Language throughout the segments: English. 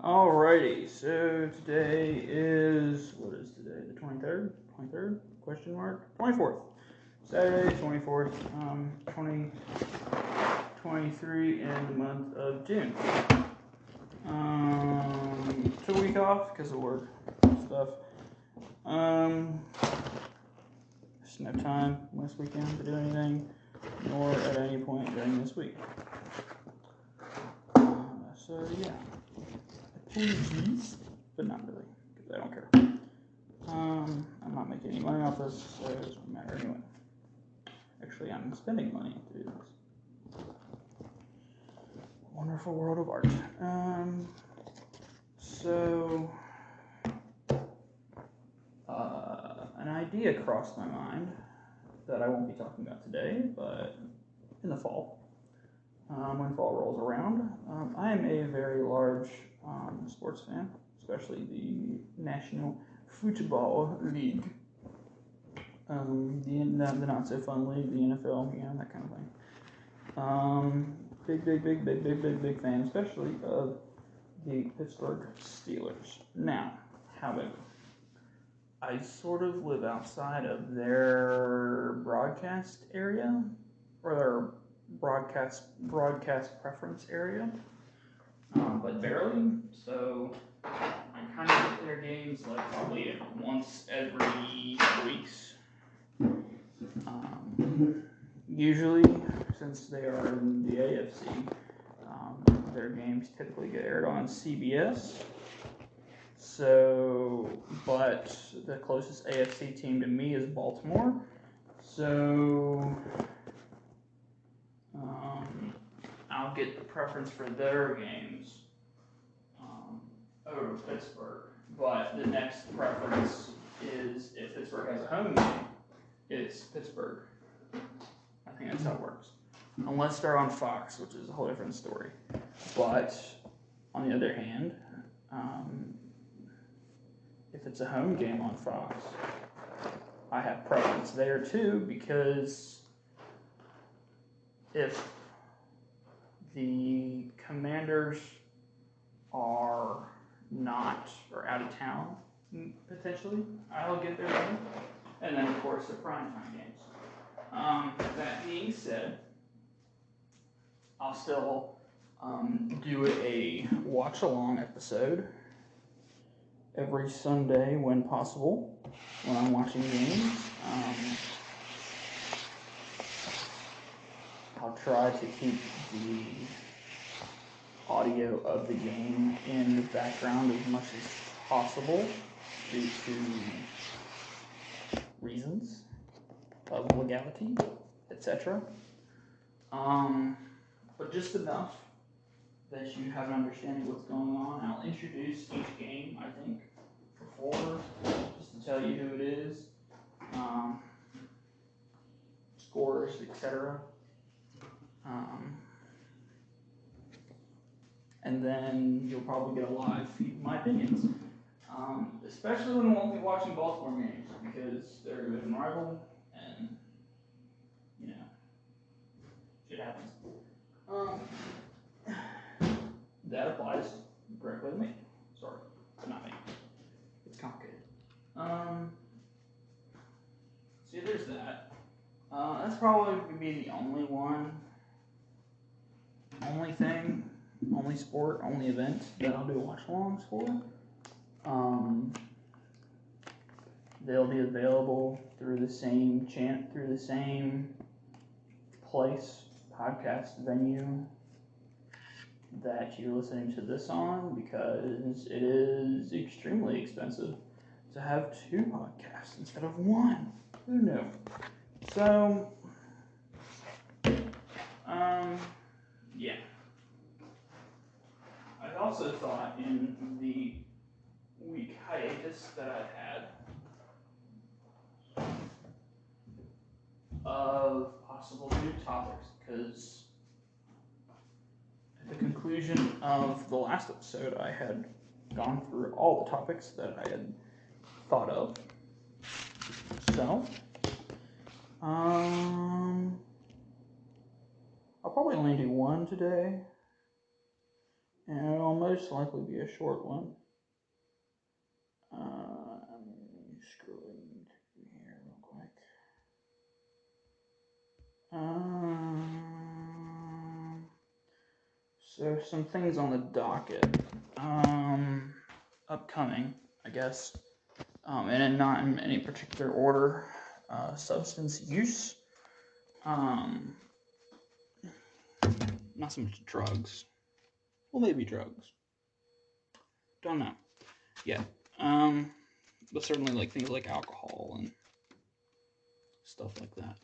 Alrighty, so today is, what is today, the 23rd? 23rd? Question mark? 24th. Saturday, 24th, 2023 in the month of June. Took a week off because of work stuff. Just no time last weekend to do anything, nor at any point during this week. So yeah. Apologies, but not really, because I don't care. I'm not making any money off this, so it doesn't matter anyway. Actually, I'm spending money to do this. Wonderful world of art. An idea crossed my mind that I won't be talking about today, but in the fall, when fall rolls around. I am a very large sports fan, especially the National Football League, the not so fun league, the NFL, that kind of thing. Big fan, especially of the Pittsburgh Steelers. Now, however, I sort of live outside of their broadcast area, or their broadcast preference area, but barely. So I kind of get their games like probably once every 2 weeks. Usually, since they are in the AFC, their games typically get aired on CBS. So, but the closest AFC team to me is Baltimore. So I'll get the preference for their games over Pittsburgh. But the next preference is if Pittsburgh has a home game, it's Pittsburgh. I think that's how it works. Unless they're on Fox, which is a whole different story. But on the other hand, if it's a home game on Fox, I have preference there too, because if the Commanders are not, or out of town, potentially, I'll get their game. And then, of course, the primetime games. That being said, I'll still do a watch-along episode every Sunday when possible, when I'm watching games. I'll try to keep the audio of the game in the background as much as possible due to reasons of legality, etc. But just enough that you have an understanding of what's going on. I'll introduce each game, I think, before, just to tell you who it is, scores, etc. And then you'll probably get a live feed of my opinions. Especially when I won't be watching Baltimore games, because they're a good rival, and, shit happens. That applies directly to me. Sorry, not me. It's complicated. See, there's that. That's probably going to be the only thing, only sport, only event that I'll do watch-alongs for. They'll be available through the same place, podcast venue that you're listening to this on, because it is extremely expensive to have 2 podcasts instead of 1. Who knew? So, yeah. I also thought in the week hiatus that I've had of possible new topics, because at the conclusion of the last episode, I had gone through all the topics that I had thought of. So, I'll probably only do one today, and it'll most likely be a short one. I'm scrolling through here real quick. So some things on the docket, upcoming, I guess, and not in any particular order. Substance use, not so much drugs. Well, maybe drugs. Don't know yet. But certainly like things like alcohol and stuff like that.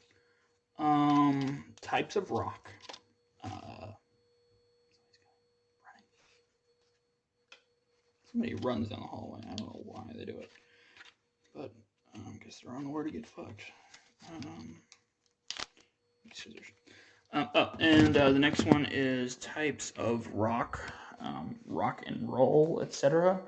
Types of rock. Somebody runs down the hallway. I don't know why they do it, but I guess they're on the way to get fucked. Scissors. And the next one is types of rock, rock and roll, etc.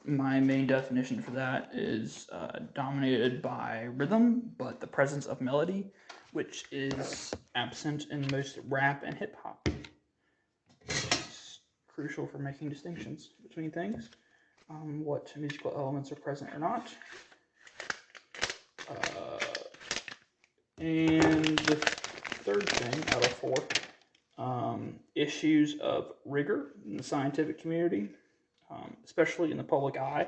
My main definition for that is dominated by rhythm, but the presence of melody, which is absent in most rap and hip hop. It's crucial for making distinctions between things, what musical elements are present or not. And the third thing out of four, issues of rigor in the scientific community, especially in the public eye.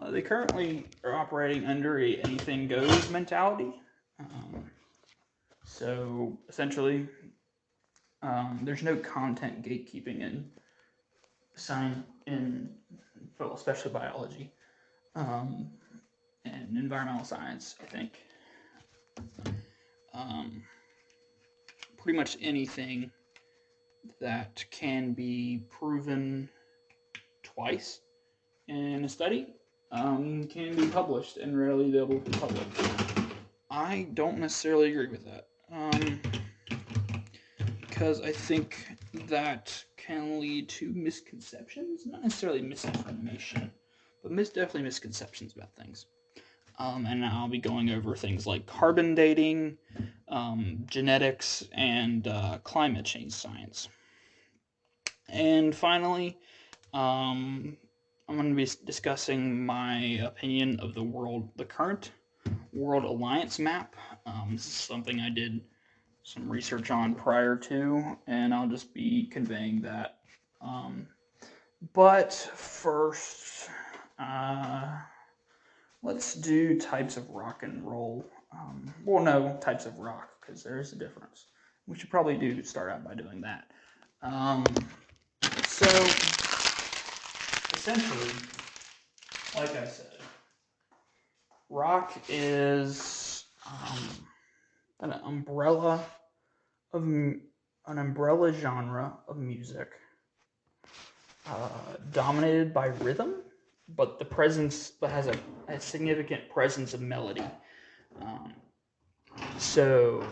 They currently are operating under a anything goes mentality. So essentially, there's no content gatekeeping in well, especially biology, and environmental science, I think. Pretty much anything that can be proven twice in a study can be published and readily available to the public. I don't necessarily agree with that, because I think that can lead to misconceptions, not necessarily misinformation, but definitely misconceptions about things. And I'll be going over things like carbon dating, genetics, and climate change science. And finally, I'm going to be discussing my opinion of the current World Alliance map. This is something I did some research on prior to, and I'll just be conveying that. But first, let's do types of rock and roll. Well, no, types of rock, because there is a difference. We should probably start out by doing that. So, essentially, like I said, rock is an umbrella genre of music, dominated by rhythm, but has a significant presence of melody. So,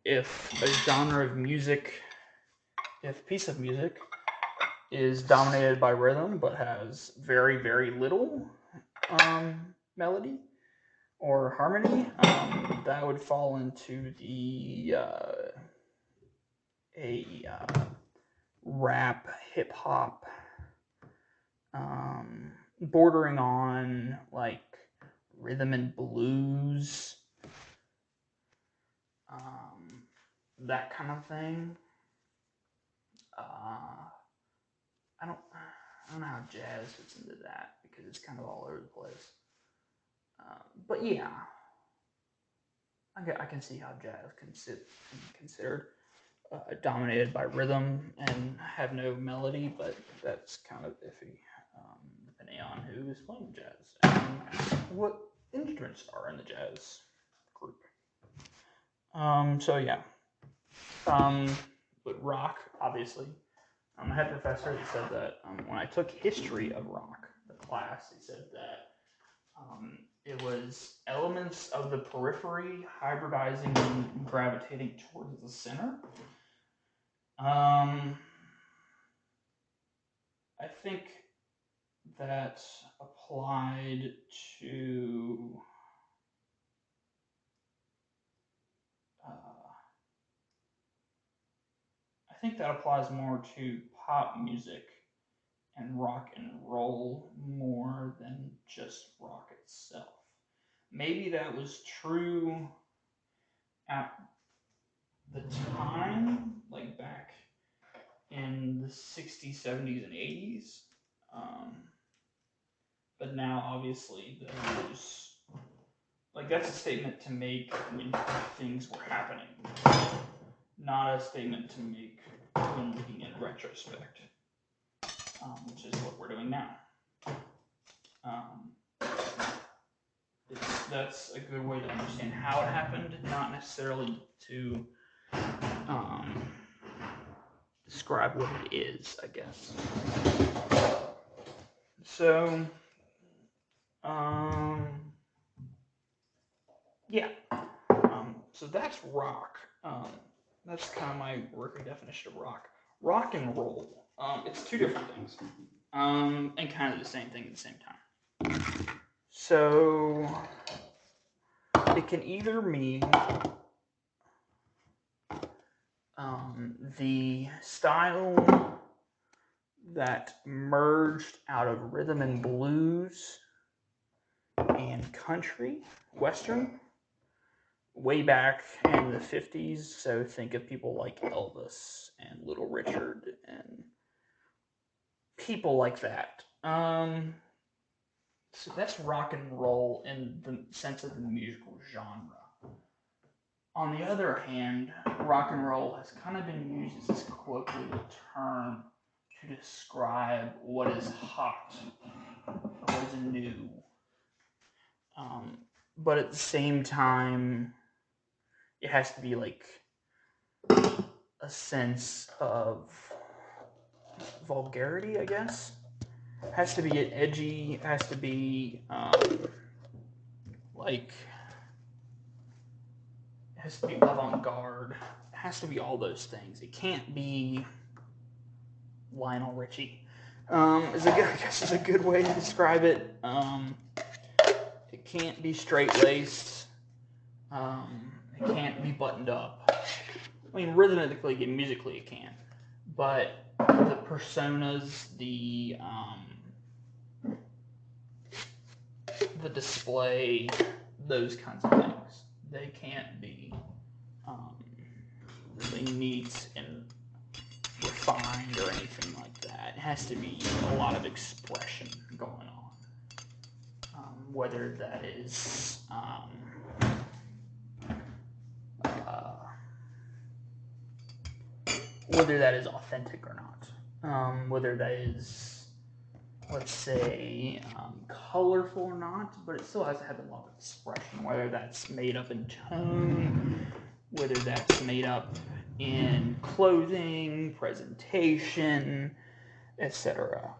if a piece of music is dominated by rhythm but has very, very little melody or harmony, that would fall into the rap, hip hop, bordering on like rhythm and blues, that kind of thing. I don't know how jazz fits into that because it's kind of all over the place. But yeah, I can see how jazz can be considered dominated by rhythm and have no melody, but that's kind of iffy, depending on who is playing jazz and what instruments are in the jazz group. So yeah. But rock, obviously. I had a professor that said that when I took history of rock, the class, he said that it was elements of the periphery hybridizing and gravitating towards the center. I think that applied to think that applies more to pop music and rock and roll more than just rock itself. Maybe that was true at the time, like back in the 60s, 70s, and 80s. But now, obviously, those, like, that's a statement to make when things were happening, not a statement to make when looking in retrospect, which is what we're doing now. That's a good way to understand how it happened, not necessarily to describe what it is, I guess. So, yeah. So that's rock. That's kind of my working definition of rock. Rock and roll. It's two different things. And kind of the same thing at the same time. So it can either mean the style that merged out of rhythm and blues and country, western, way back in the 50s. So think of people like Elvis and Little Richard and people like that. So that's rock and roll in the sense of the musical genre. On the other hand, rock and roll has kind of been used as this colloquial term to describe what is hot, or what is new. But at the same time, it has to be like a sense of vulgarity, I guess. It has to be edgy, it has to be like, it has to be avant-garde, it has to be all those things. It can't be Lionel Richie. I guess is a good way to describe it. It can't be straight-laced. It can't be buttoned up. I mean, rhythmically and musically it can. But the personas, the display, those kinds of things, they can't be really neat and refined or anything like that. It has to be a lot of expression going on. Whether that is authentic or not, whether that is, let's say, colorful or not, but it still has to have a lot of expression, whether that's made up in tone, whether that's made up in clothing, presentation, etc.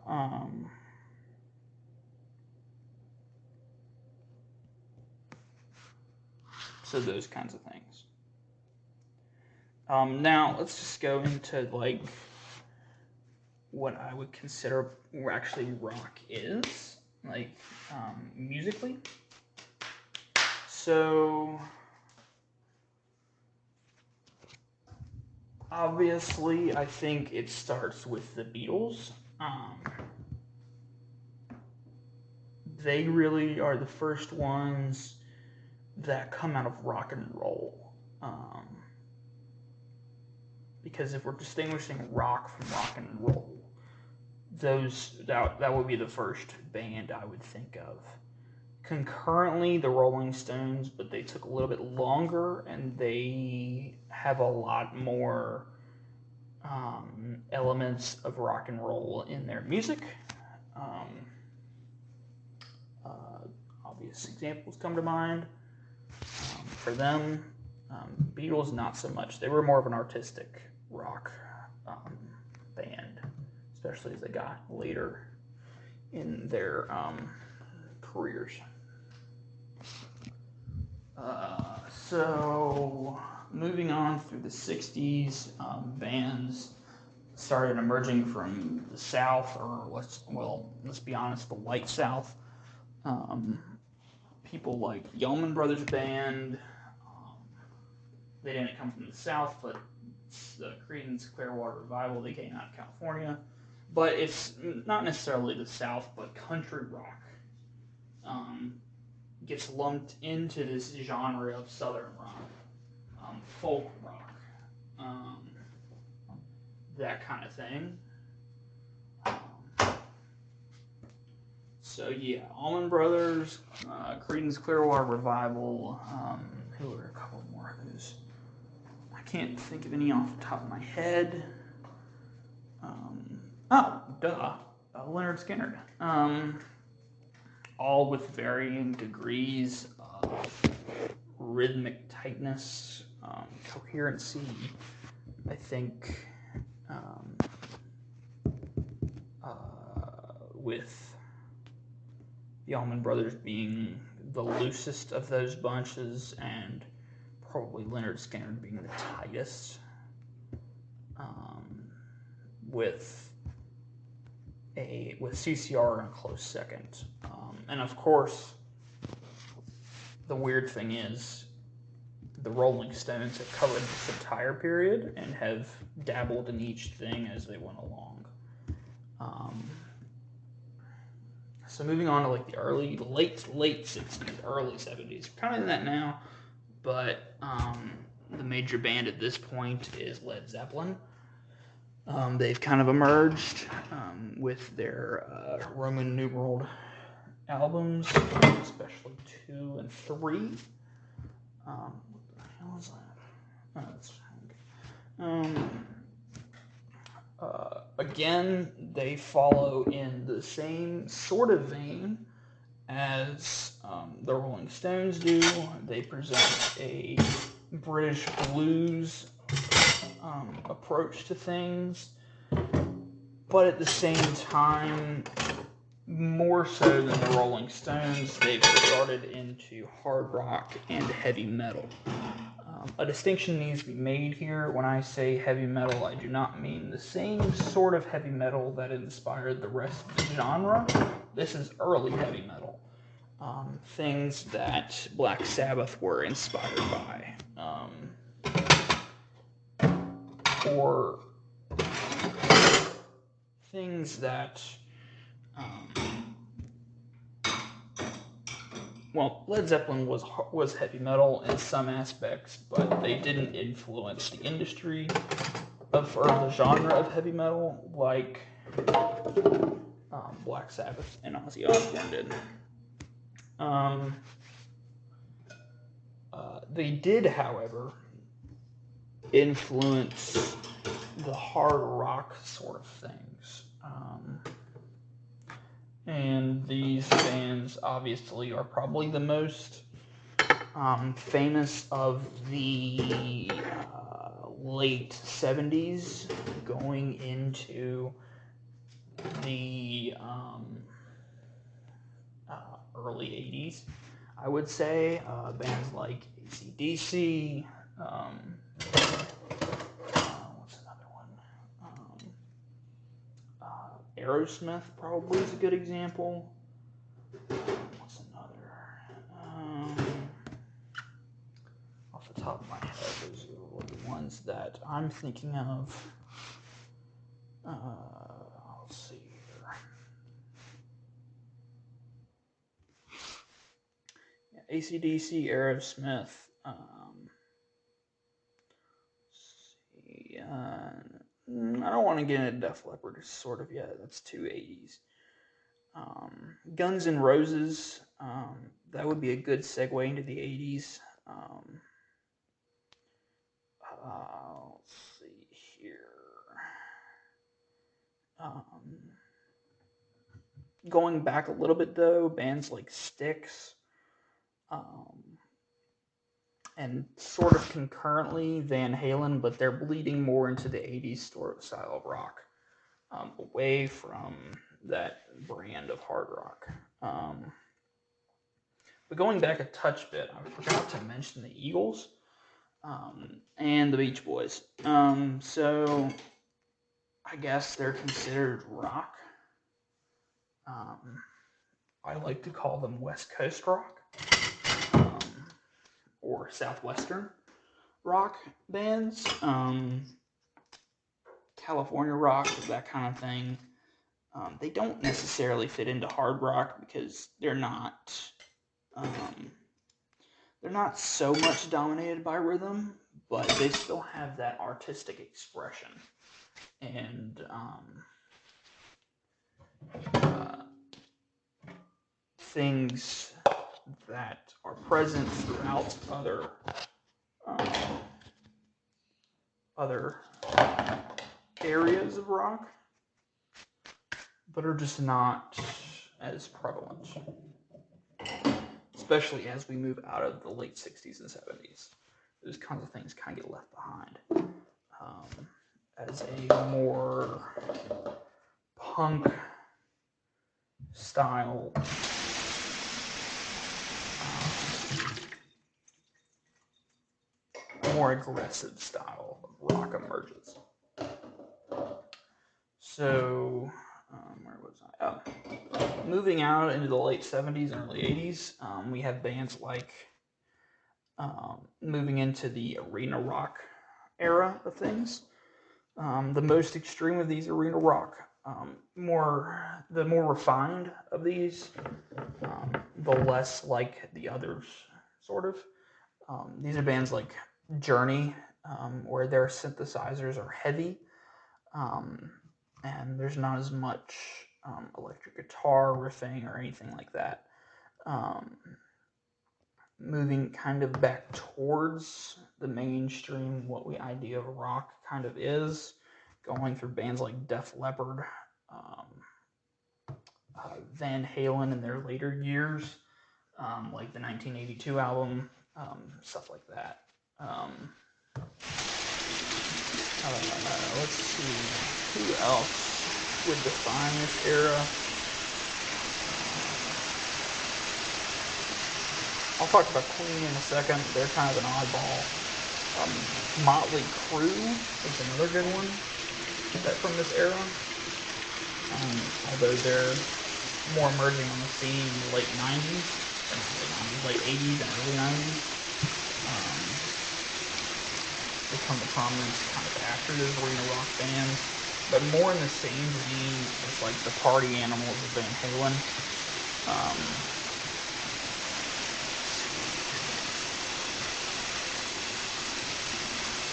So those kinds of things. Now let's just go into like what I would consider actually rock is, like musically. So obviously, I think it starts with the Beatles. They really are the first ones that come out of rock and roll. Because if we're distinguishing rock from rock and roll, that would be the first band I would think of. Concurrently, the Rolling Stones, but they took a little bit longer, and they have a lot more elements of rock and roll in their music. Obvious examples come to mind for them. Beatles, not so much. They were more of an artistic rock band, especially as they got later in their careers. So moving on through the 60s, bands started emerging from the South, or let's be honest, the white South. People like Yeoman Brothers Band. They didn't come from the South, but It's the Creedence Clearwater Revival. They came out of California, but it's not necessarily the South, but country rock gets lumped into this genre of Southern rock, folk rock, that kind of thing. So yeah, Allman Brothers, Creedence Clearwater Revival. Who are a couple more of those? I can't think of any off the top of my head. Lynyrd Skynyrd. All with varying degrees of rhythmic tightness, coherency. I think with the Allman Brothers being the loosest of those bunches, and probably Lynyrd Skynyrd being the tightest, with CCR in a close second. And of course, the weird thing is, the Rolling Stones have covered this entire period and have dabbled in each thing as they went along. So moving on to like the late 60s, early 70s, kind of in that now, but the major band at this point is Led Zeppelin. They've kind of emerged with their Roman numeraled albums, especially 2 and 3. What the hell is that? Oh, that's again, they follow in the same sort of vein as the Rolling Stones do. They present a British blues approach to things, but at the same time, more so than the Rolling Stones, they've started into hard rock and heavy metal. A distinction needs to be made here. When I say heavy metal, I do not mean the same sort of heavy metal that inspired the rest of the genre. This is early heavy metal. Things that Black Sabbath were inspired by. Or things that Led Zeppelin was heavy metal in some aspects, but they didn't influence the industry or the genre of heavy metal like Black Sabbath and Ozzy Osbourne did. They did, however, influence the hard rock sort of things. And these bands obviously are probably the most famous of the late 70s going into the early 80s, I would say. Bands like AC/DC, what's another one? Aerosmith probably is a good example. What's another? Off the top of my head, those are the ones that I'm thinking of. Let's see here. Yeah, AC/DC, Aerosmith. I don't want to get into Def Leppard sort of yet. That's too 80s. Guns N' Roses. That would be a good segue into the 80s. Let's see here. Going back a little bit though, bands like Styx, and sort of concurrently Van Halen, but they're bleeding more into the 80s style of rock, away from that brand of hard rock. But going back a touch bit, I forgot to mention the Eagles and the Beach Boys. So I guess they're considered rock. I like to call them West Coast rock, or Southwestern rock bands. California rock, that kind of thing. They don't necessarily fit into hard rock because they're not so much dominated by rhythm, but they still have that artistic expression and things that are present throughout other areas of rock, but are just not as prevalent, especially as we move out of the late 60s and 70s. Those kinds of things kind of get left behind as a more punk style more aggressive style of rock emerges. So, where was I? Oh, moving out into the late 70s and early 80s, we have bands like moving into the arena rock era of things. The most extreme of these arena rock, the more refined of these, the less like the others, sort of. These are bands like Journey, where their synthesizers are heavy, and there's not as much electric guitar riffing or anything like that. Moving kind of back towards the mainstream, what we idea of rock kind of is, going through bands like Def Leppard, Van Halen in their later years, like the 1982 album, stuff like that. Let's see, who else would define this era? I'll talk about Queen in a second. They're kind of an oddball. Motley Crue is another good one from this era. Although they're more emerging on the scene in the late 90s, late 80s and early 90s. They come to prominence kind of after those arena rock bands, but more in the same vein as like the Party Animals of Van Halen.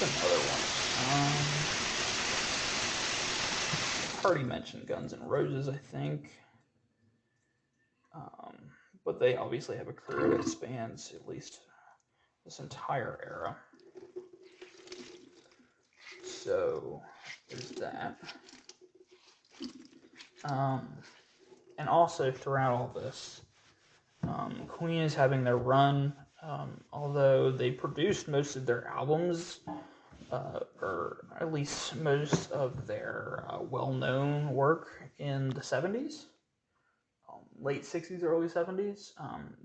Another one. I've already mentioned Guns N' Roses, I think. But they obviously have a career that spans at least this entire era. So there's that. And also throughout all this, Queen is having their run. Although they produced most of their albums, or at least most of their well-known work in the 70s, late 60s, early 70s.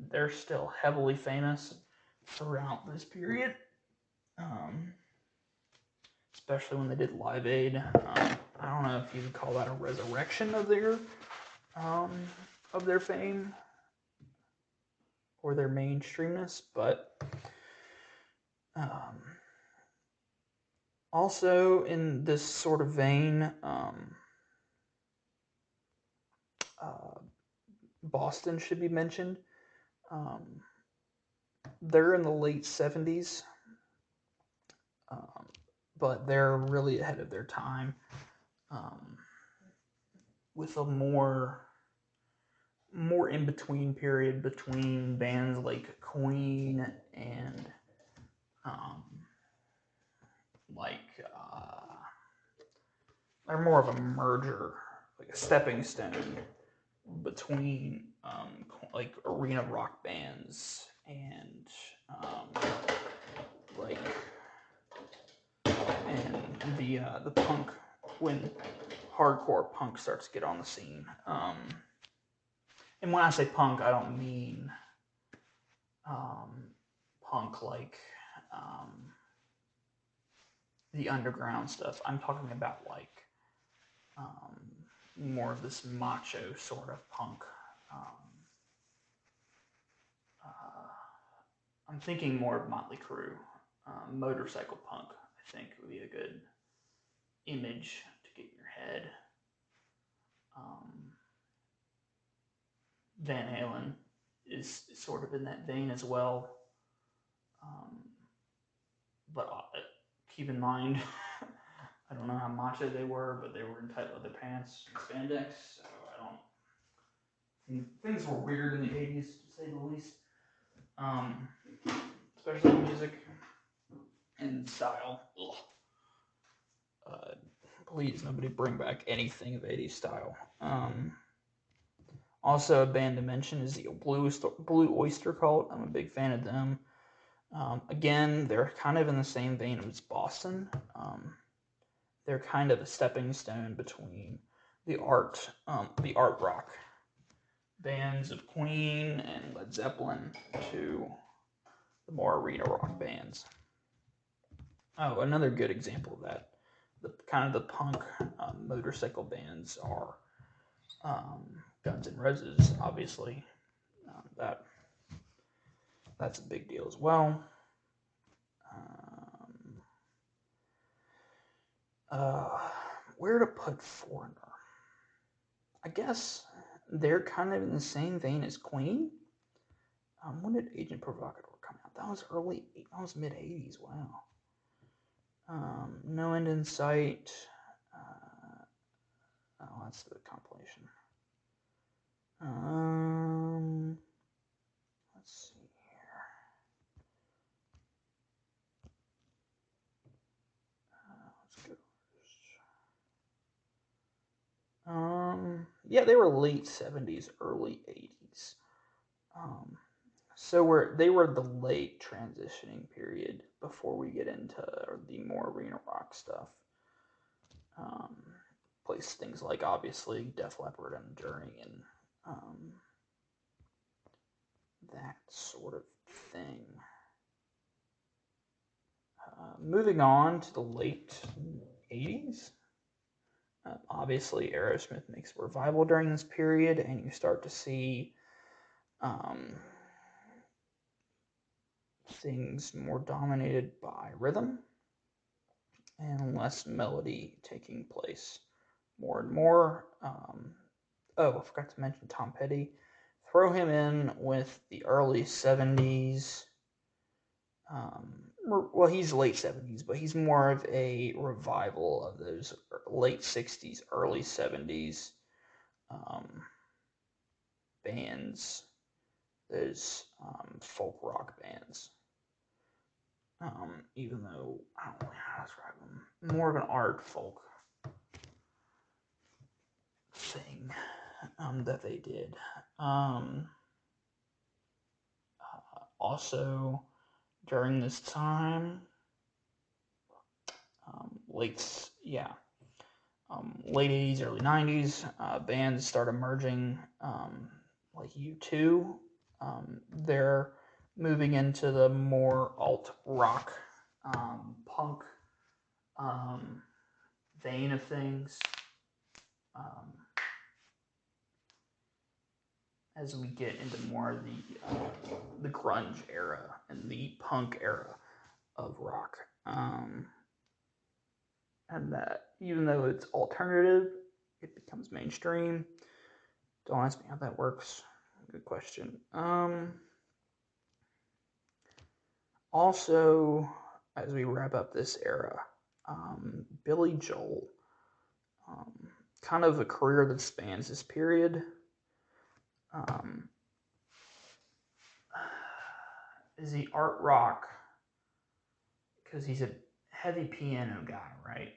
They're still heavily famous throughout this period, especially when they did Live Aid. I don't know if you would call that a resurrection of their fame or their mainstreamness, but also in this sort of vein, Boston should be mentioned. They're in the late 70s, but they're really ahead of their time, with a more in-between period between bands like Queen and they're more of a merger, like a stepping stone between like arena rock bands and the punk, when hardcore punk starts to get on the scene. And when I say punk, I don't mean punk like the underground stuff. I'm talking about like more of this macho sort of punk. I'm thinking more of Motley Crue. Motorcycle punk, I think, would be a good image to get in your head. Van Halen is sort of in that vein as well. But keep in mind, I don't know how macho they were, but they were in tight leather pants and spandex, so I don't. Things were weird in the 80s, to say the least. Especially music and style. Please, nobody bring back anything of 80s style. Also, a band to mention is the Blue Oyster Cult. I'm a big fan of them. Again, they're kind of in the same vein as Boston. They're kind of a stepping stone between the art rock bands of Queen and Led Zeppelin to the more arena rock bands. Oh, another good example of that, the punk motorcycle bands are Guns N' Roses, obviously. That's a big deal as well. Where to put Foreigner? I guess they're kind of in the same vein as Queen. When did Agent Provocateur come out? That was mid 80s. Wow. No End in Sight. That's the compilation. Let's see here. Let's go. Yeah, they were late 70s, early 80s. So they were the late transitioning period before we get into the more arena rock stuff. Place things like obviously Def Leppard and Journey and that sort of thing. Moving on to the late 80s. Obviously, Aerosmith makes a revival during this period, and you start to see things more dominated by rhythm and less melody taking place more and more. I forgot to mention Tom Petty. Throw him in with the early 70s. Well, he's late 70s, but he's more of a revival of those late 60s, early 70s bands, those folk rock bands. Even though, I don't know how to describe them, more of an art folk thing that they did. Also, during this time, late 80s, early 90s, bands start emerging, like U2. They're moving into the more alt rock, punk vein of things. As we get into more of the grunge era and the punk era of rock. And that even though it's alternative, it becomes mainstream. Don't ask me how that works. Good question. Also, as we wrap up this era, Billy Joel, kind of a career that spans this period. Is he art rock? Because he's a heavy piano guy, right?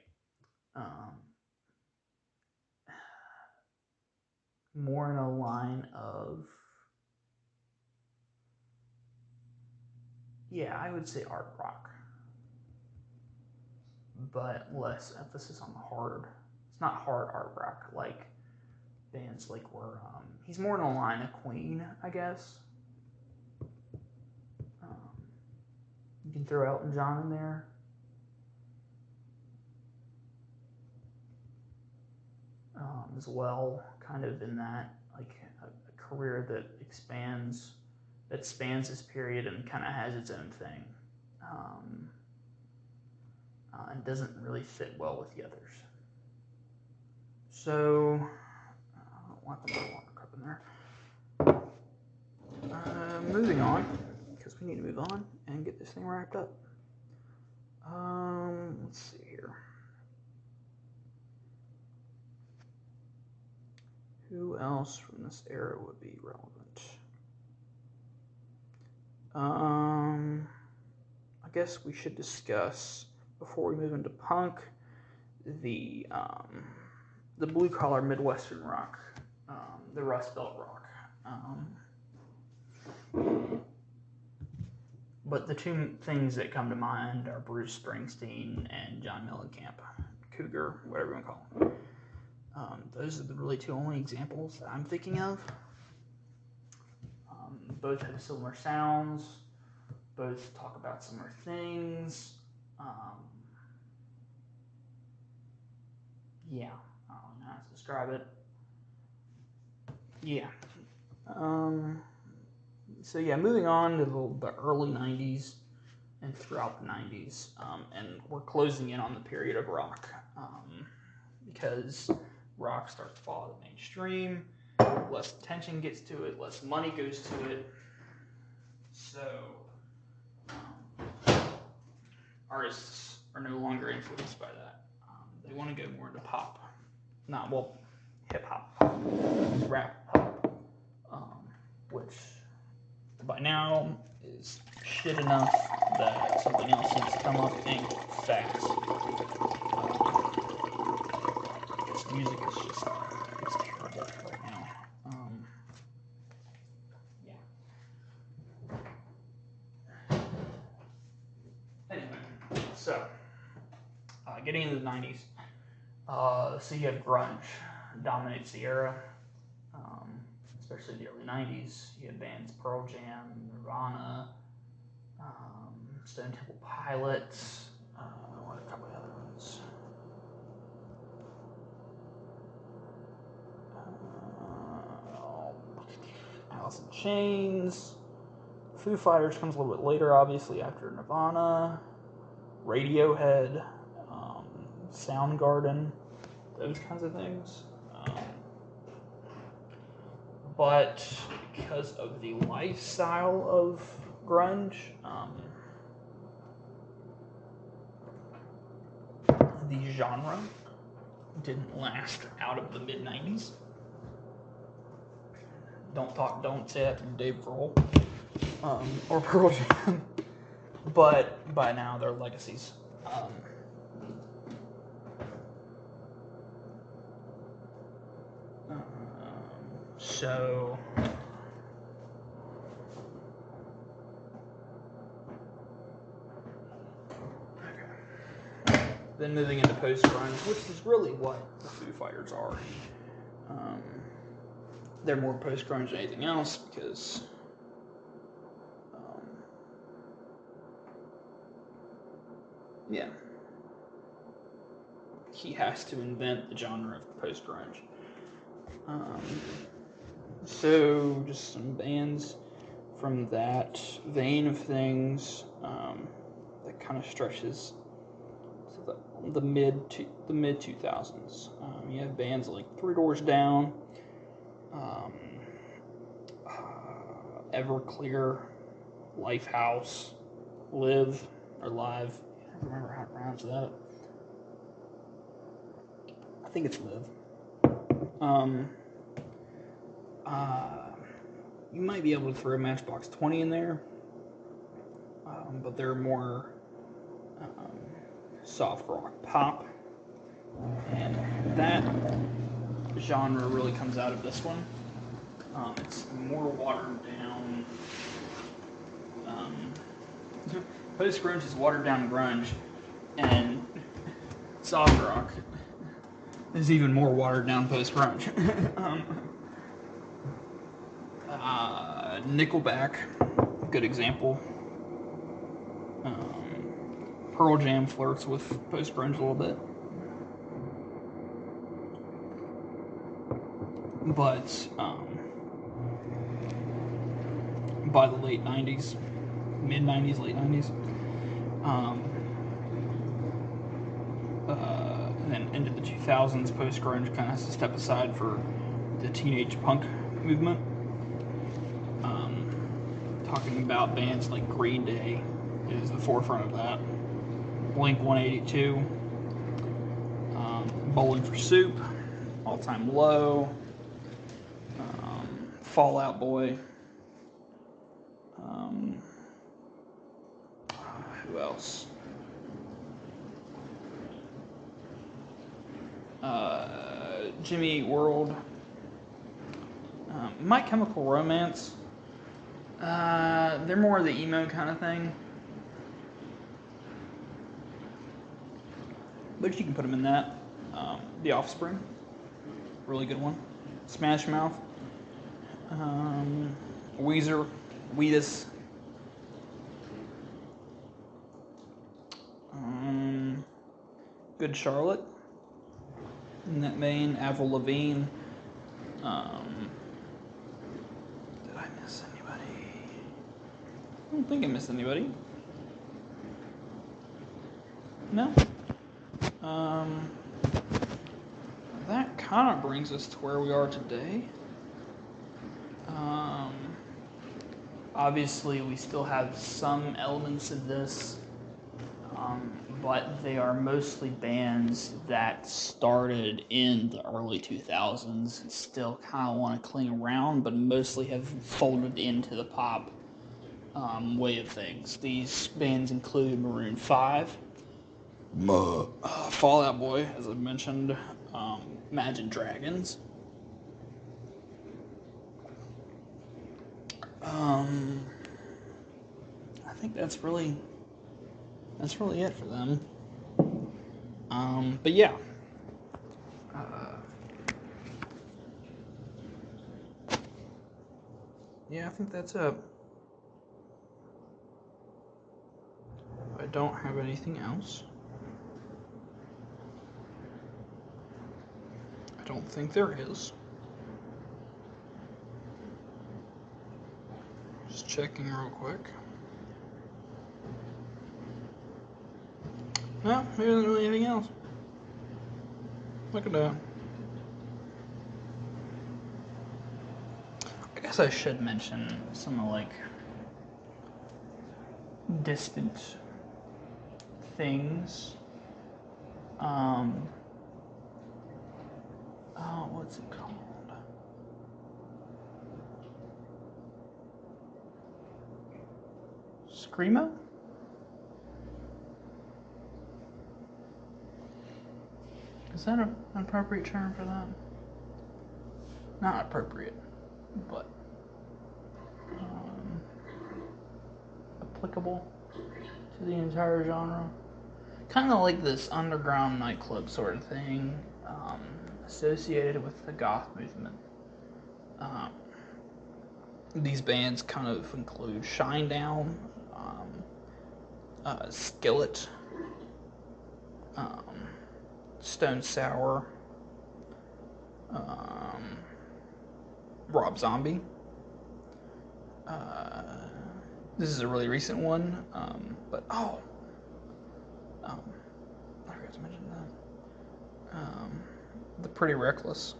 More in a line of, I would say art rock, but less emphasis on the hard. It's not hard art rock like bands like were. He's more in a line of Queen, I guess. You can throw Elton John in there. As well, kind of in that, like a career that spans this period and kind of has its own thing, and doesn't really fit well with the others. So, I don't want the water cup in there. Moving on, because we need to move on and get this thing wrapped up. Let's see here. Who else from this era would be relevant? I guess we should discuss, before we move into punk, the blue collar Midwestern rock, the Rust Belt rock. But the two things that come to mind are Bruce Springsteen and John Mellencamp, Cougar, whatever you want to call them. Those are the really two only examples that I'm thinking of. Both have similar sounds. Both talk about similar things. Yeah, I don't know how to describe it. Yeah. So yeah, moving on to the early 90s and throughout the 90s. And we're closing in on the period of rock. Because rock starts to follow the mainstream, less attention gets to it, less money goes to it. So artists are no longer influenced by that. They want to go more into pop, hip hop, rap pop, which by now is shit enough that something else needs to come up and fast. Music is just, it's terrible right now. Yeah. Anyway, so, getting into the 90s, so you have grunge dominates the era, especially the early 90s. You have bands Pearl Jam, Nirvana, Stone Temple Pilots, what a couple of other ones. Alice in Chains. Foo Fighters comes a little bit later, obviously, after Nirvana. Radiohead. Soundgarden. Those kinds of things. But because of the lifestyle of grunge, the genre didn't last out of the mid-90s. Don't say that to Dave Grohl, or Pearl Jam, but by now they're legacies. So then moving into post-grunge, which is really what the Foo Fighters are. They're more post-grunge than anything else because he has to invent the genre of post-grunge. So just some bands from that vein of things that kind of stretches to the mid 2000s. You have bands like Three Doors Down, Everclear, Lifehouse, Live. I don't remember how to pronounce that. I think it's Live. You might be able to throw Matchbox 20 in there, but they're more soft rock pop, and that genre really comes out of this one. It's more watered down. Post-grunge is watered down grunge, and soft rock is even more watered down post-grunge. Nickelback, good example. Pearl Jam flirts with post-grunge a little bit. But by the late 90s, mid-90s, late 90s, and then into the 2000s, post-grunge kind of has to step aside for the teenage punk movement. Talking about bands like Green Day is the forefront of that. Blink-182, Bowling for Soup, All Time Low, Fall Out Boy. Who else? Jimmy Eat World. My Chemical Romance. They're more of the emo kind of thing. But you can put them in that. The Offspring. Really good one. Smash Mouth. Weezer. Wheatus. Good Charlotte. In that vein, Avril Lavigne. Did I miss anybody? I don't think I missed anybody. No. That kind of brings us to where we are today. Obviously, we still have some elements of this, but they are mostly bands that started in the early 2000s and still kind of want to cling around, but mostly have folded into the pop way of things. These bands include Maroon 5, Fall Out Boy, as I mentioned, Imagine Dragons. I think that's really it for them. But yeah. Yeah, I think that's it. I don't have anything else. I don't think there is. Just checking real quick. No, maybe there's really anything else. Look at that. I guess I should mention some of like distant things. What's it called? Screamo? Is that an appropriate term for that? Not appropriate, but applicable to the entire genre. Kind of like this underground nightclub sort of thing, associated with the goth movement. These bands kind of include Shinedown, Skillet, Stone Sour, Rob Zombie. This is a really recent one, but I forgot to mention that. The Pretty Reckless,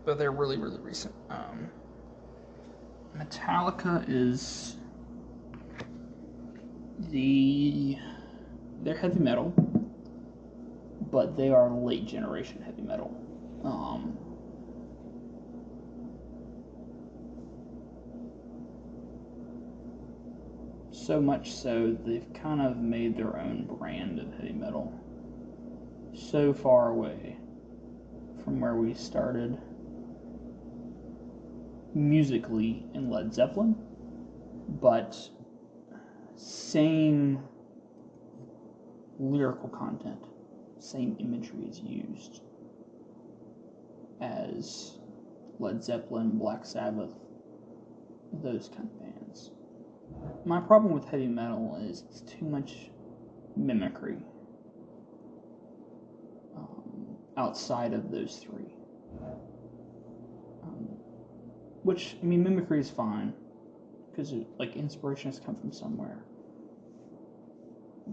but they're really, really recent. Metallica is they're heavy metal, but they are late generation heavy metal. So much so they've kind of made their own brand of heavy metal. So far away from where we started musically in Led Zeppelin, but same lyrical content, same imagery is used as Led Zeppelin, Black Sabbath, those kind of bands. My problem with heavy metal is it's too much mimicry outside of those three. Which, I mean, mimicry is fine, because like inspiration has come from somewhere.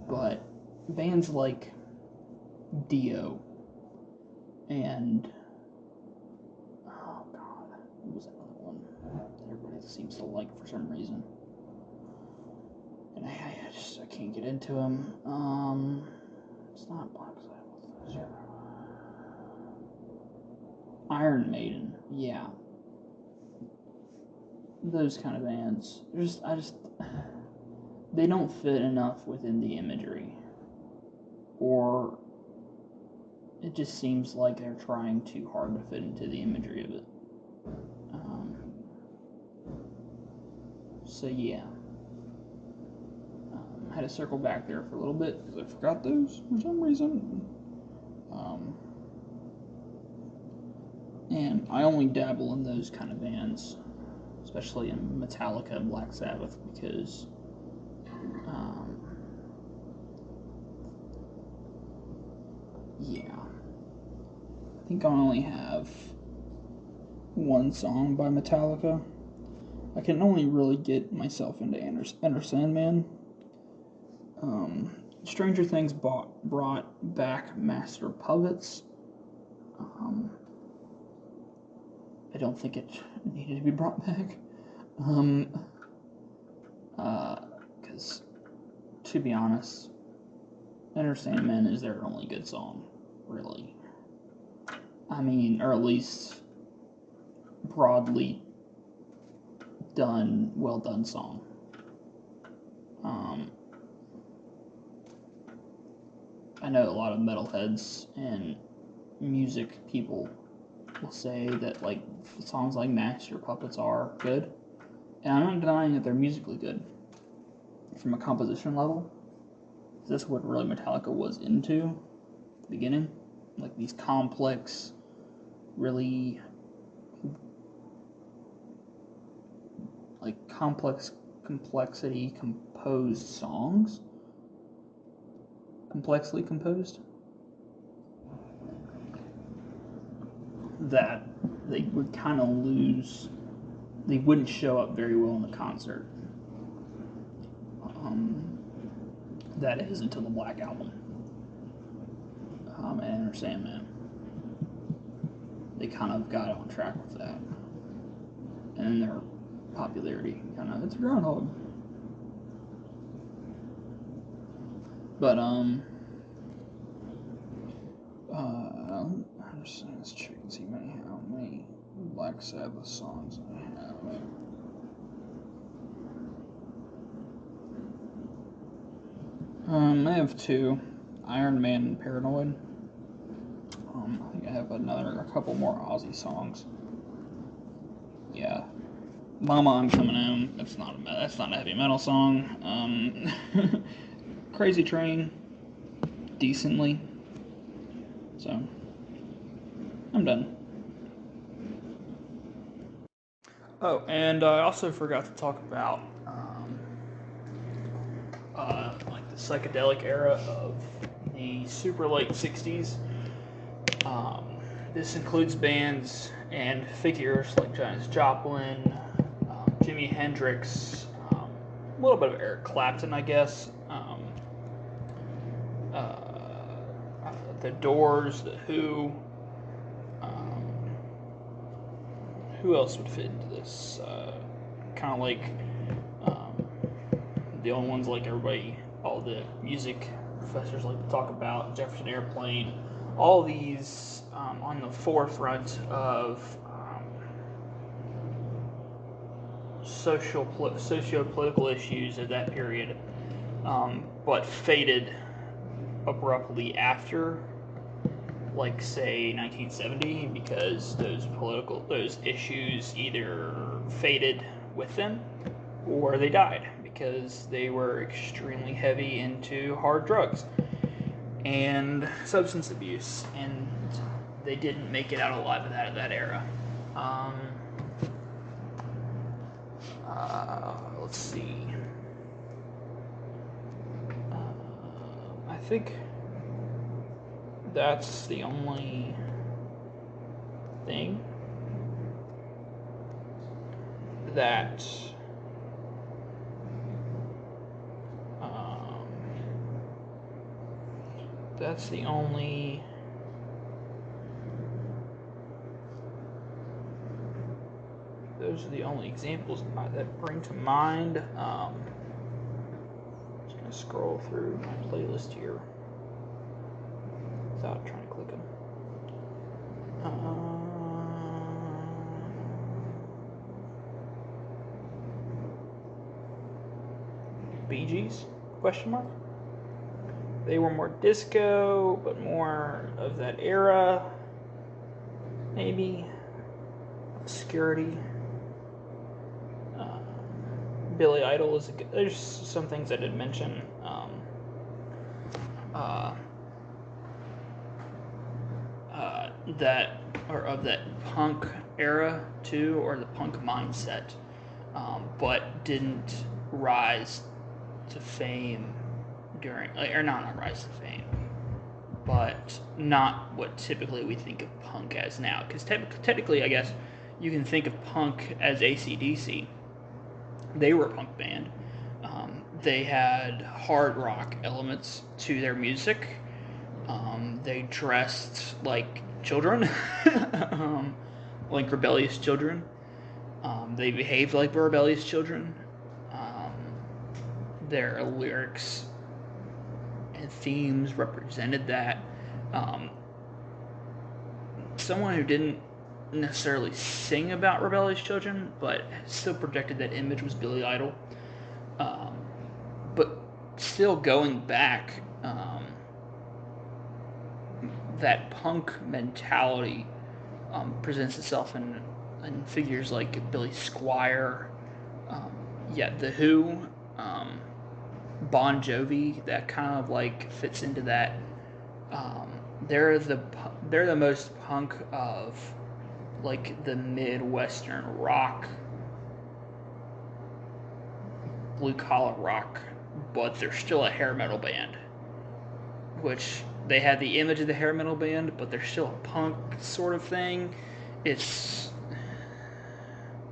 But bands like Dio, and oh god, what was that other one that everybody seems to like for some reason? And I can't get into them. It's not Black Sabbath. Iron Maiden, yeah. Those kind of bands. They don't fit enough within the imagery. Or it just seems like they're trying too hard to fit into the imagery of it. So yeah. I had to circle back there for a little bit because I forgot those for some reason. And I only dabble in those kind of bands, especially in Metallica and Black Sabbath, because yeah, I think I only have one song by Metallica. I can only really get myself into Enter Sandman. Stranger Things brought back Master of Puppets. I don't think it needed to be brought back. Because, to be honest, Enter Sandman is their only good song, really. I mean, or at least broadly done, well done song. I know a lot of metalheads and music people will say that like songs like Master of Puppets are good, and I'm not denying that they're musically good from a composition level. That's what really Metallica was into at the beginning, like these complex, really like complexity composed songs, complexly composed, that they would kind of lose. They wouldn't show up very well in the concert. That is until the Black Album and Enter Sandman. They kind of got on track with that, and their popularity kind of, it's a groundhog. But let's check and see how many Black Sabbath songs I have. I have two, Iron Man and Paranoid. I think I have a couple more Ozzy songs. Yeah, Mama, I'm Coming Home. That's not a heavy metal song. Crazy Train, decently. So, I'm done. Oh, and I also forgot to talk about like the psychedelic era of the super late '60s. This includes bands and figures like Janis Joplin, Jimi Hendrix, a little bit of Eric Clapton, I guess. The Doors, The Who. Who else would fit into this? Kind of like the only ones like everybody, all the music professors like to talk about, Jefferson Airplane. All these on the forefront of socio-political issues of that period, but faded abruptly after, like say 1970, because those issues either faded with them or they died because they were extremely heavy into hard drugs and substance abuse, and they didn't make it out alive of that era. Let's see. I think that's the only thing that That's the only... Those are the only examples that bring to mind. Just going to scroll through my playlist here without trying to click them. Bee Gees? Question mark? They were more disco, but more of that era. Maybe. Obscurity. Billy Idol is a good... There's some things I did mention. That, or of that punk era too, or the punk mindset, but didn't rise to fame during, or not rise to fame, but not what typically we think of punk as now. Because technically, I guess you can think of punk as AC/DC. They were a punk band. They had hard rock elements to their music. They dressed like children, like rebellious children. They behaved like rebellious children. Their lyrics and themes represented that. Someone who didn't necessarily sing about rebellious children, but still projected that image was Billy Idol. But still going back, that punk mentality presents itself in figures like Billy Squier, The Who, Bon Jovi. That kind of like fits into that. They're the most punk of like the Midwestern rock, blue collar rock, but they're still a hair metal band, which they have the image of the hair metal band, but they're still a punk sort of thing. I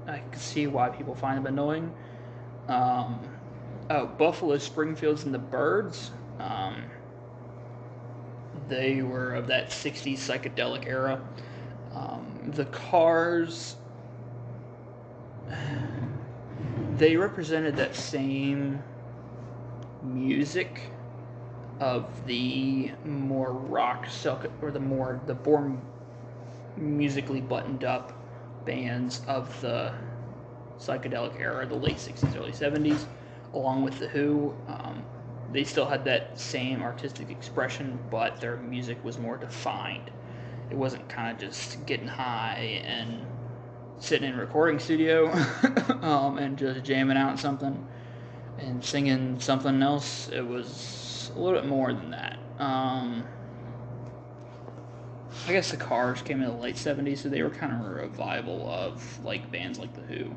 can see why people find them annoying. Buffalo Springfields and the Byrds. They were of that 60s psychedelic era. The Cars, they represented that same music of the more rock, or the more musically buttoned up bands of the psychedelic era, the late 60s, early 70s, along with The Who. They still had that same artistic expression, but their music was more defined. It wasn't kind of just getting high and sitting in a recording studio and just jamming out something and singing something else. It was a little bit more than that. I guess the Cars came in the late 70s, so they were kind of a revival of like bands like The Who.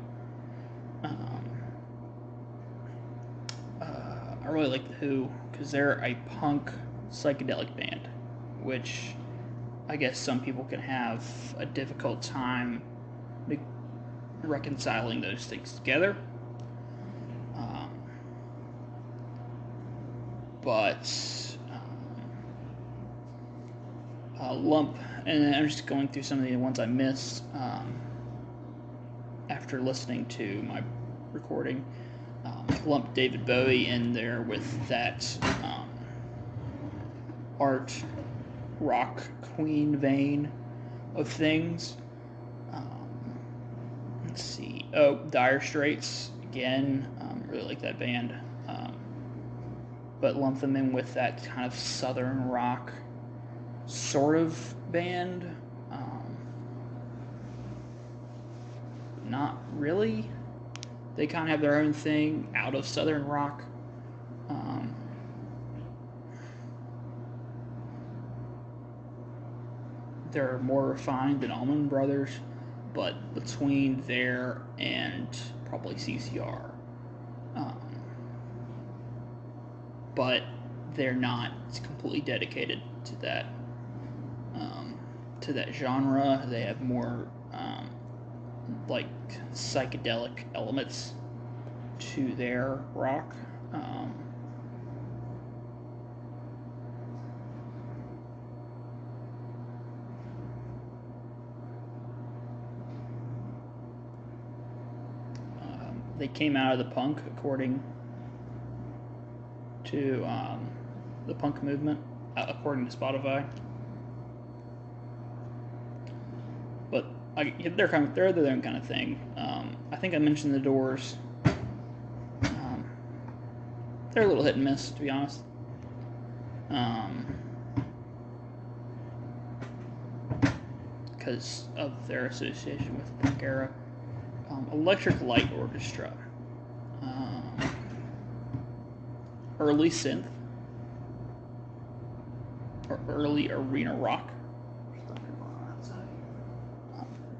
I really like The Who because they're a punk psychedelic band, which I guess some people can have a difficult time reconciling those things together. Lump, and I'm just going through some of the ones I missed after listening to my recording. Lump David Bowie in there with that art rock Queen vein of things. Let's see. Dire Straits again. Really like that band, but lump them in with that kind of southern rock sort of band. Not really. They kind of have their own thing out of southern rock. They're more refined than Allman Brothers, but between there and probably CCR. But they're not completely dedicated to that genre. They have more like psychedelic elements to their rock. they came out of the punk, according to the punk movement, according to Spotify. But they're their own kind of thing. I think I mentioned the Doors. They're a little hit and miss, to be honest. Because of their association with the punk era. Electric Light Orchestra. Early synth. Or early arena rock.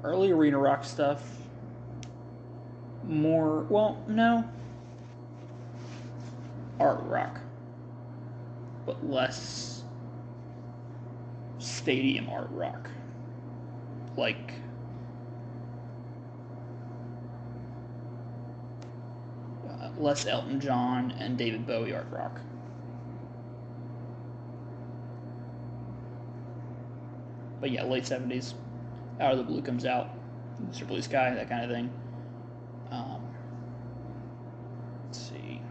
Early arena rock stuff. More, well, no. Art rock. But less stadium art rock. Like less Elton John and David Bowie art rock. But yeah, late 70s. Out of the Blue comes out. Mr. Blue Sky, that kind of thing. Let's see.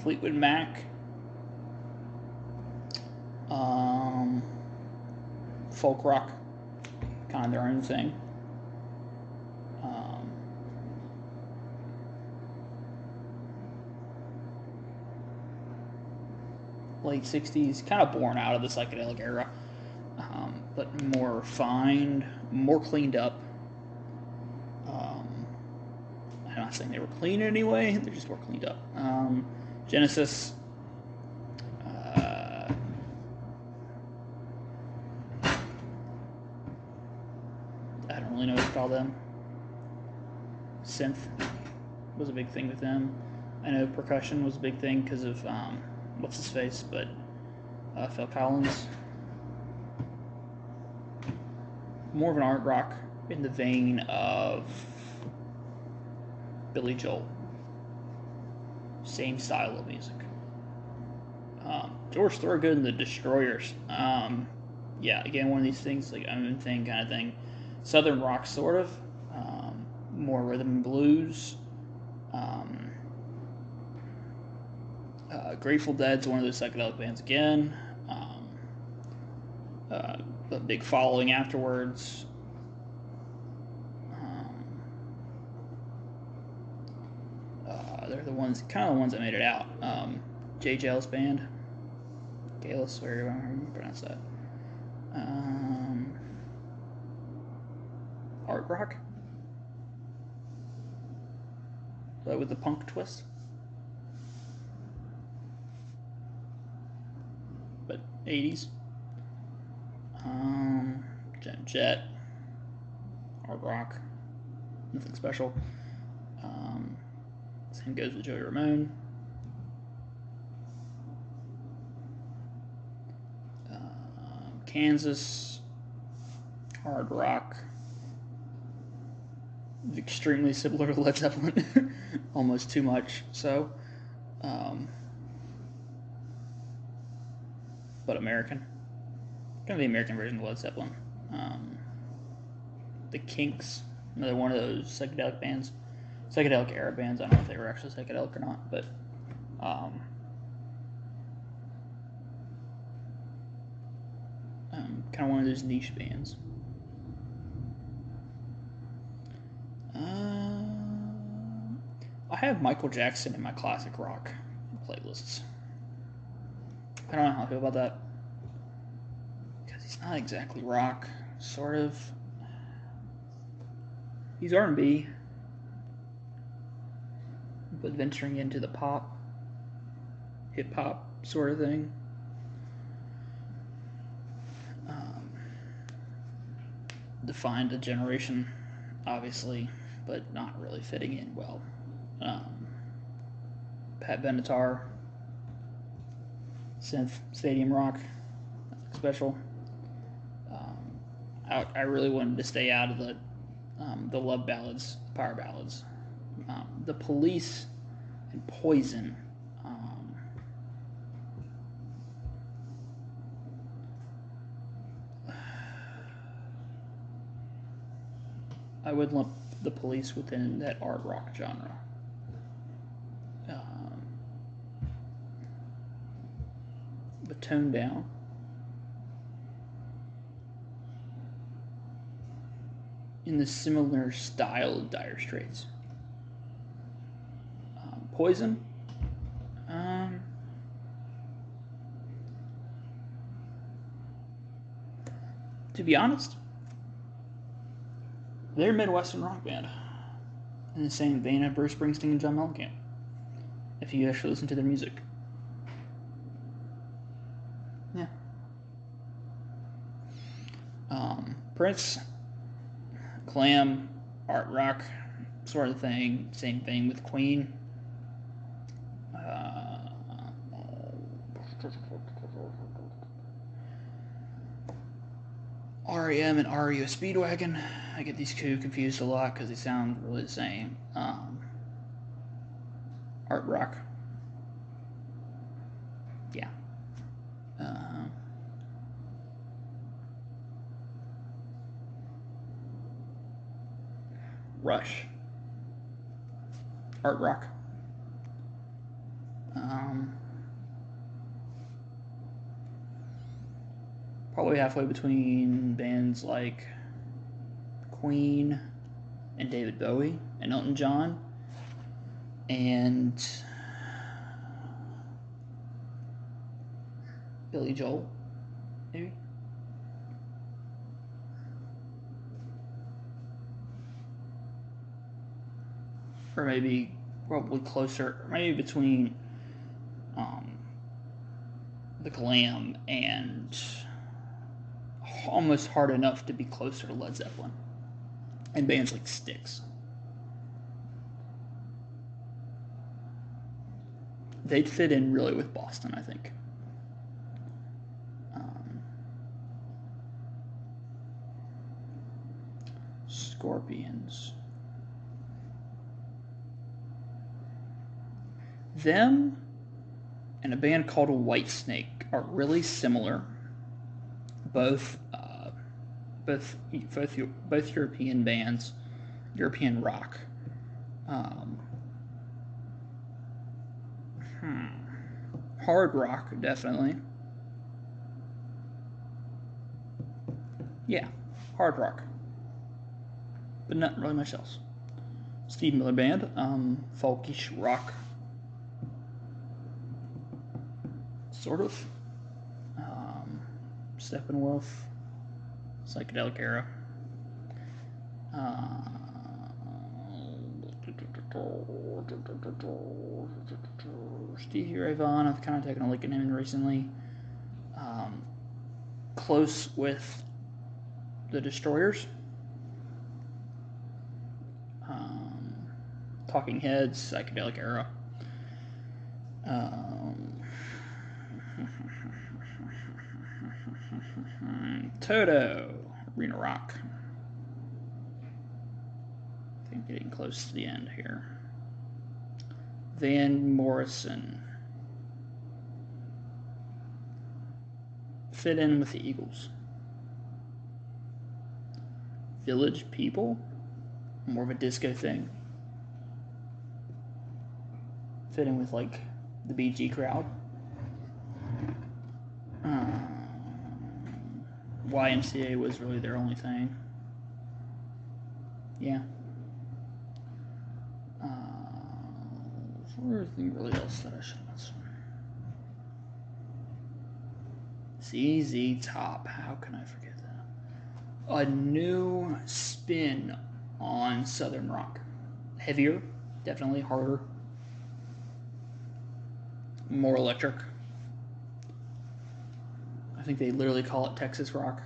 Fleetwood Mac. Folk rock. Kind of their own thing. Late 60s, kind of born out of the psychedelic era, but more refined, more cleaned up. I'm not saying they were clean anyway, they're just more cleaned up. Genesis, I don't really know what to call them. Synth was a big thing with them. I know percussion was a big thing because of what's his face, but Phil Collins. More of an art rock in the vein of Billy Joel. Same style of music. George Thorogood and the Destroyers. Yeah, again, one of these things, like own thing kind of thing. Southern rock, sort of. More rhythm and blues. Grateful Dead's one of those psychedelic bands again. A big following afterwards. They're the ones that made it out. Jay Jails band. Galis, where you pronounce that. Art rock. But with the punk twist. But 80s. Jet. Art rock. Nothing special. Same goes with Joey Ramone. Kansas. Hard rock. Extremely similar to Led Zeppelin. Almost too much so. But American. Kind of the American version of Led Zeppelin. The Kinks. Another one of those psychedelic bands. Psychedelic era bands. I don't know if they were actually psychedelic or not, but kind of one of those niche bands. I have Michael Jackson in my classic rock playlists. I don't know how I feel about that, because he's not exactly rock, sort of. He's R&B, but venturing into the pop, hip-hop sort of thing. Defined a generation, obviously, but not really fitting in well. Pat Benatar, synth, stadium rock, nothing special. I really wanted to stay out of the love ballads, power ballads. The Police and Poison. I would lump the Police within that art rock genre. But toned down. In the similar style of Dire Straits. Poison. To be honest, they're a Midwestern rock band. In the same vein of Bruce Springsteen and John Mellencamp. If you actually listen to their music. Yeah. Prince, glam, art rock, sort of thing. Same thing with Queen. REM and REO Speedwagon. I get these two confused a lot because they sound really the same. Art rock. Yeah. Rush. Art rock. Probably halfway between bands like Queen and David Bowie and Elton John and Billy Joel, maybe. Or maybe probably closer, maybe between the glam and almost hard enough to be closer to Led Zeppelin and bands like Styx. They'd fit in really with Boston, I think. Scorpions. Them and a band called Whitesnake are really similar. Both European bands, European rock. Hard rock, definitely. Yeah, hard rock. But not really much else. Steve Miller Band, folkish rock. Sort of. Steppenwolf, psychedelic era. Stevie Ray Vaughan, I've kind of taken a look at him recently. Close with the Destroyers. Talking Heads, psychedelic era. Toto, Arena Rock. I think getting close to the end here. Van Morrison. Fit in with the Eagles. Village People. More of a disco thing. Fit in with like the BG crowd. YMCA was really their only thing. Yeah. There's anything really else that I should mention. ZZ Top. How can I forget that? A new spin on Southern rock. Heavier, definitely harder. More electric. I think they literally call it Texas rock.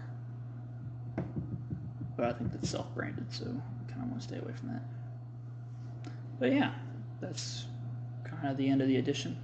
But I think that's self-branded, so I kind of want to stay away from that. But yeah, that's kind of the end of the edition.